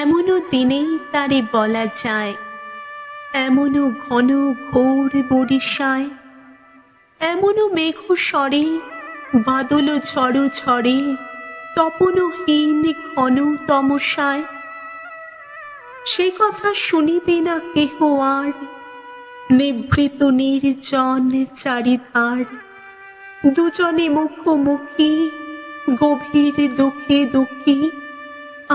এমনও দিনেই তারে বলা যায়, এমনও ঘন ঘোর বরিশায়, এমনও মেঘ স্বরে বাদল ঝড় ঝড়ে, তপনহীন ঘন তমসায়। সে কথা শুনিবে না কেহ আর, নিভৃত নির্জন চারিধার। দুজনে মুখোমুখি গভীর দুঃখে দুঃখী,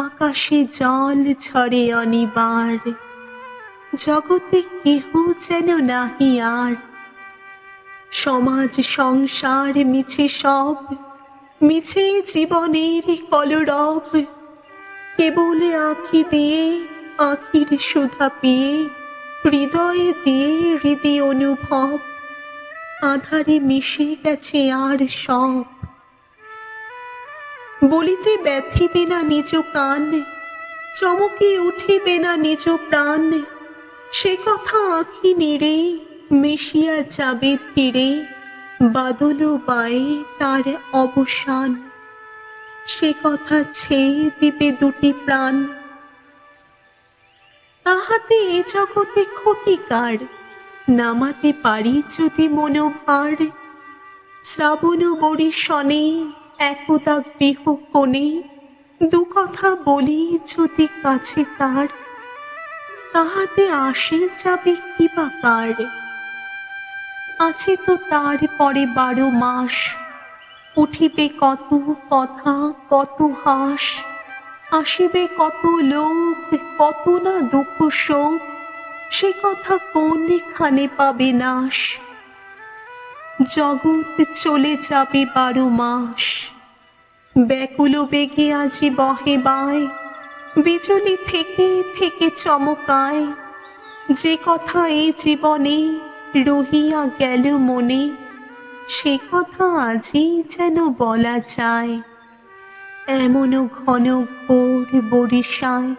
আকাশে জল ঝরে অনিবার। জগতে কেহ যেন নাহি আর, সমাজ সংসার মিছে সব, মিছে জীবনের কলরব। কেবল আঁখি দিয়ে আঁখির সুধা পেয়ে, হৃদয়ে দিয়ে হৃদি অনুভব, আধারে মিশে গেছে আর সব। বলিতে ব্যথিবে না নিজ কান, চমকে উঠিবে না নিজ প্রাণ। সে কথা আঁখি নিড়ে মিশিয়া যাবে ধীরে, বাদল বায়ে তার অবসান। সে কথা ছেয়ে দিবে দুটি প্রাণ। তাহাতে এ জগতে ক্ষতিকার, নামাতে পারি যদি মনোভার। শ্রাবণ বরিশনে একদা গৃহ কোণে, দু কথা বলি যদি কাছে তার, তাহাতে আসে যাবে কি বা কার। আছে তো তার পরে 12 মাস, উঠিবে কত কথা কত হাস। আসিবে কত লোক কত না দুঃখ শোক, সে কথা কোনখানে পাবে নাশ। জগৎ চলে যাবে 12 মাস, ব্যাকুল বেগে আজি বহে বায়। বিজলি থেকে থেকে চমকায়, যে কথা এই জীবনে রহিয়া গেল মনে, সে কথা আজই যেন বলা যায়। এমনও ঘন ঘোর বরিশায়,